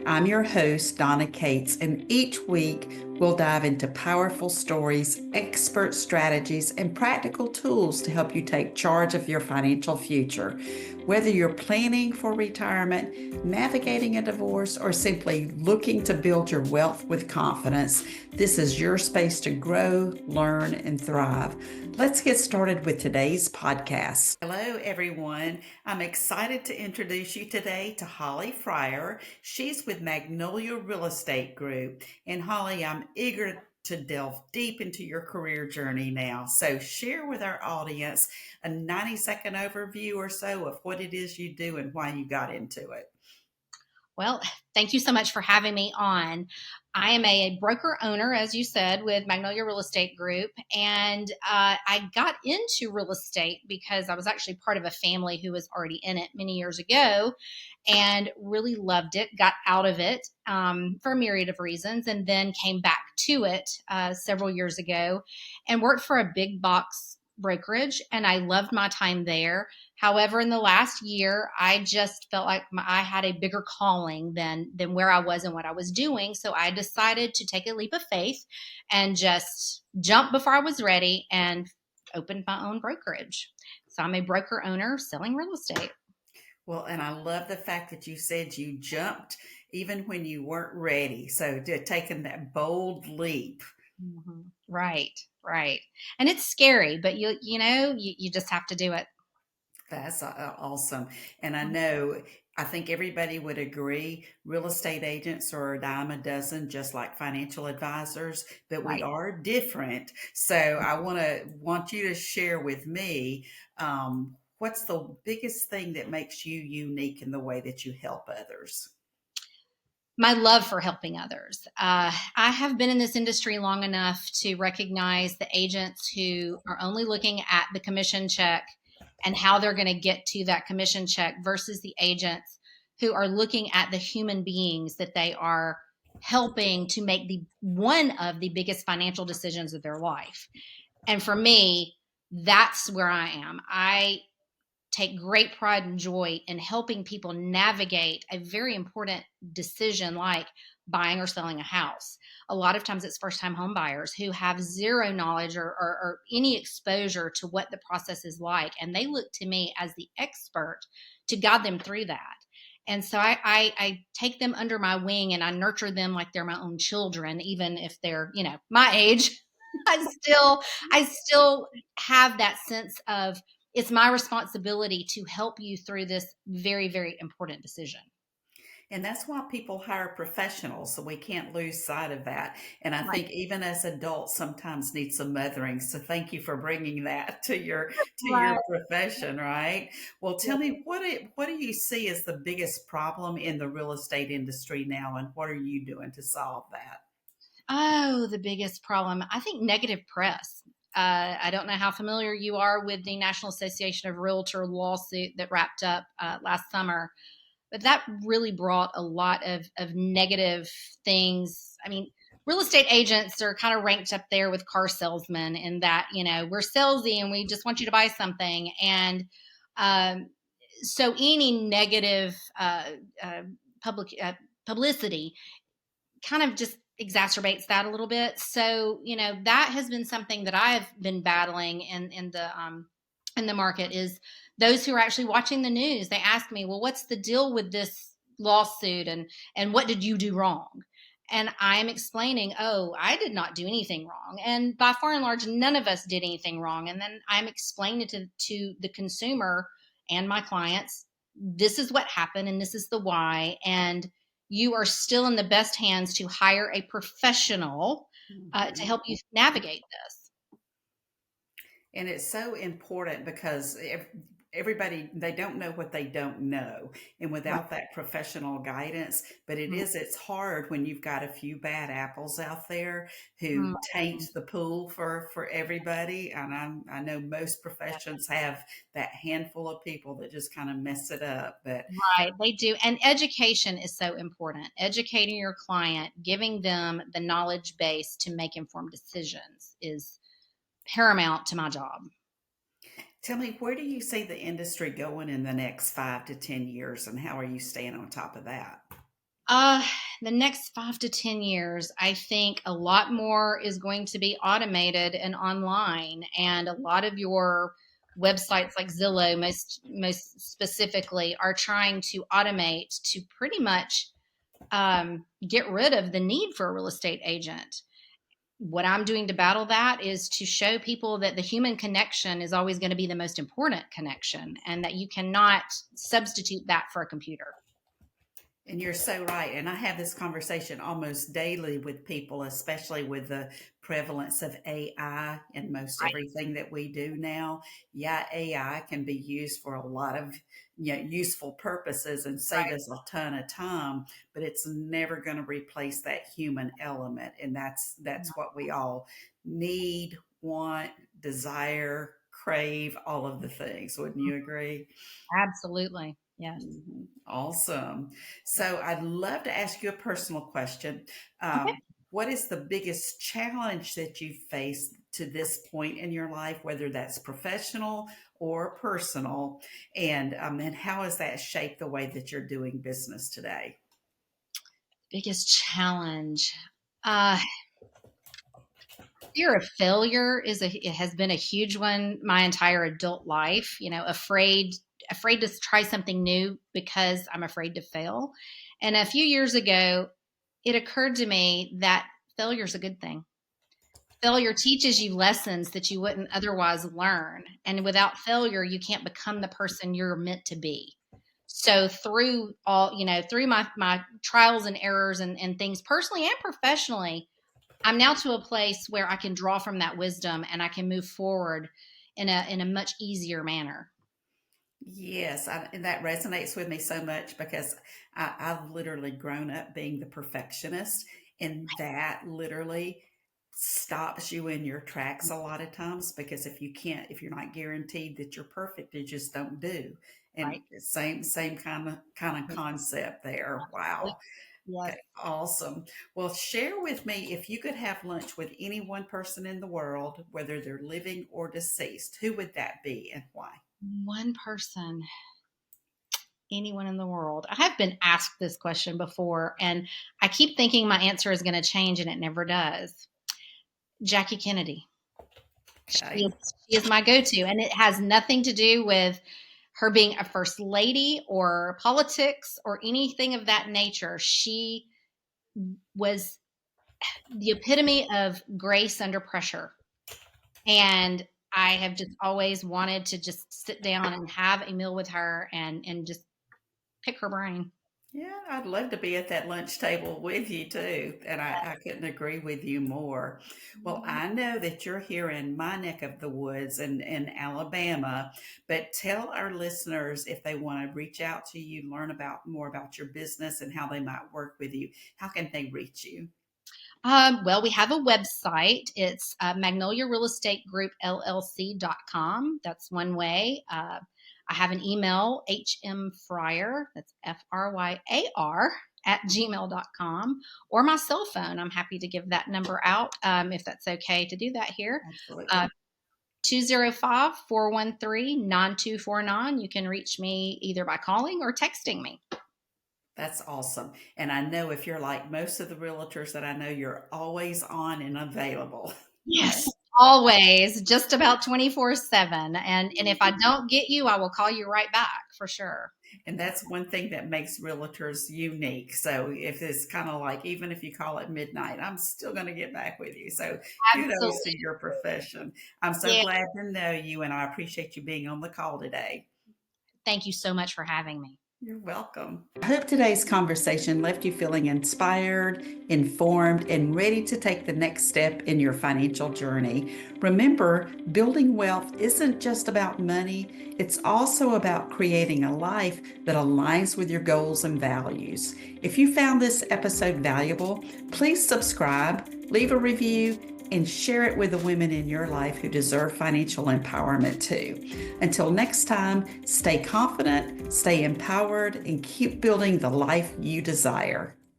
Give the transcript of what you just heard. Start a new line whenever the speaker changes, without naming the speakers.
I'm your host, Donna Cates, and each week we'll dive into powerful stories, expert strategies, and practical tools to help you take charge of your financial future. Whether you're planning for retirement, navigating a divorce, or simply looking to build your wealth with confidence, this is your space to grow, learn, and thrive. Let's get started with today's podcast. Hello, everyone. I'm excited to introduce you today to Holly Fryar. She's with Magnolia Real Estate Group. And Holly, I'm eager to delve deep into your career journey now. So, share with our audience a 90-second overview or so of what it is you do and why you got into it.
Well, thank you so much for having me on. I am a broker owner, as you said, with Magnolia Real Estate Group. And I got into real estate because I was actually part of a family who was already in it many years ago and really loved it, got out of it for a myriad of reasons, and then came back to it several years ago and worked for a big box brokerage. And I loved my time there. However, in the last year, I just felt like I had a bigger calling than where I was and what I was doing. So I decided to take a leap of faith and just jump before I was ready and opened my own brokerage. So I'm a broker owner selling real estate.
Well, and I love the fact that you said you jumped even when you weren't ready. So, taking that bold leap.
Right, right. And it's scary, but you just have to do it.
That's awesome. And I think everybody would agree real estate agents are a dime a dozen, just like financial advisors, but we
Right.
are different. So I want you to share with me what's the biggest thing that makes you unique in the way that you help others?
My love for helping others. I have been in this industry long enough to recognize the agents who are only looking at the commission check and how they're going to get to that commission check versus the agents who are looking at the human beings that they are helping to make the one of the biggest financial decisions of their life. And for me, that's where I am. I take great pride and joy in helping people navigate a very important decision like buying or selling a house. A lot of times it's first time home buyers who have zero knowledge or any exposure to what the process is like. And they look to me as the expert to guide them through that. And so I take them under my wing and I nurture them like they're my own children, even if they're, my age. I still have that sense of it's my responsibility to help you through this very, very important decision.
And that's why people hire professionals, so we can't lose sight of that. And I
Right.
think even as adults sometimes need some mothering. So thank you for bringing that to
Right.
your profession, right? Well, tell
Yeah.
me what do you see as the biggest problem in the real estate industry now, and what are you doing to solve that?
Oh, the biggest problem. I think negative press. I don't know how familiar you are with the National Association of Realtor lawsuit that wrapped up last summer, but that really brought a lot of negative things. I mean, real estate agents are kind of ranked up there with car salesmen in that, we're salesy and we just want you to buy something. And um, so any negative uh, public publicity kind of just exacerbates that a little bit. So, that has been something that I've been battling in the market is those who are actually watching the news. They ask me, "Well, what's the deal with this lawsuit and what did you do wrong?" And I'm explaining, "Oh, I did not do anything wrong." And by far and large, none of us did anything wrong. And then I'm explaining it to the consumer and my clients, this is what happened and this is the why. And you are still in the best hands to hire a professional to
Mhm.
help you navigate this.
And it's so important because everybody, they don't know what they don't know. And
Right.
without that professional guidance, but
Mhm.
it's hard when you've got a few bad apples out there who
Mhm.
taint the pool for everybody. And I know most
Yeah.
professions have that handful of people that just kind of mess it up. But
Right, they do. And education is so important. Educating your client, giving them the knowledge base to make informed decisions is paramount to my job.
tell me, where do you see the industry going in the next 5 to 10 years, and how are you staying on top of that?
Uh, the next 5 to 10 years, I think a lot more is going to be automated and online, and a lot of your websites like Zillow, most specifically, are trying to automate to pretty much get rid of the need for a real estate agent. What I'm doing to battle that is to show people that the human connection is always going to be the most important connection, and that you cannot substitute that for a computer.
And you're so right. And I have this conversation almost daily with people, especially with the prevalence of AI in most
Right.
everything that we do now. Yeah, AI can be used for a lot of useful purposes and save
Right.
us a ton of time, but it's never going to replace that human element. And that's what we all need, want, desire, crave, all of the things. Wouldn't you agree?
Absolutely. Yes.
Mhm. Awesome. So I'd love to ask you a personal question.
Okay.
What is the biggest challenge that you've faced to this point in your life, whether that's professional or personal? And how has that shaped the way that you're doing business today?
Biggest challenge. Uh, Fear of failure it has been a huge one my entire adult life. Afraid to try something new because I'm afraid to fail. And a few years ago, it occurred to me that failure is a good thing. Failure teaches you lessons that you wouldn't otherwise learn. And without failure, you can't become the person you're meant to be. So through my trials and errors and things personally and professionally, I'm now to a place where I can draw from that wisdom and I can move forward in a much easier manner.
Yes, and that resonates with me so much because I've literally grown up being the perfectionist, and that literally stops you in your tracks a lot of times because if you're not guaranteed that you're perfect, you just don't do. And
Right.
same kind of concept there. Wow.
Yes.
Okay, awesome. Well, share with me if you could have lunch with any one person in the world, whether they're living or deceased, who would that be and why?
One person, anyone in the world. I have been asked this question before, and I keep thinking my answer is going to change, and it never does. Jackie Kennedy. She
Okay.
is, she is my go to, and it has nothing to do with her being a first lady or politics or anything of that nature. She was the epitome of grace under pressure. And I have just always wanted to just sit down and have a meal with her and just pick her brain.
Yeah, I'd love to be at that lunch table with you too. And I couldn't agree with you more. Well, I know that you're here in my neck of the woods in Alabama, but tell our listeners if they want to reach out to you, learn about more about your business and how they might work with you. How can they reach you?
Well, we have a website. It's Magnolia Real Estate Group LLC.com. That's one way. I have an email, hmfryer, that's Fryar, at gmail.com, or my cell phone. I'm happy to give that number out if that's okay to do that here. Uh,
Absolutely.
205 You can reach me either by calling or texting me.
That's awesome. And I know if you're like most of the realtors that I know, you're always on and available.
Yes, always, just about 24/7. And if I don't get you, I will call you right back for sure.
And that's one thing that makes realtors unique. So if it's kind of like, even if you call it midnight, I'm still going to get back with you. So kudos to
Absolutely.
your profession. I'm so
Yeah.
glad to know you, and I appreciate you being on the call today.
Thank you so much for having me.
You're welcome. I hope today's conversation left you feeling inspired, informed, and ready to take the next step in your financial journey. Remember, building wealth isn't just about money, it's also about creating a life that aligns with your goals and values. If you found this episode valuable, please subscribe, leave a review, and share it with the women in your life who deserve financial empowerment too. Until next time, stay confident, stay empowered, and keep building the life you desire.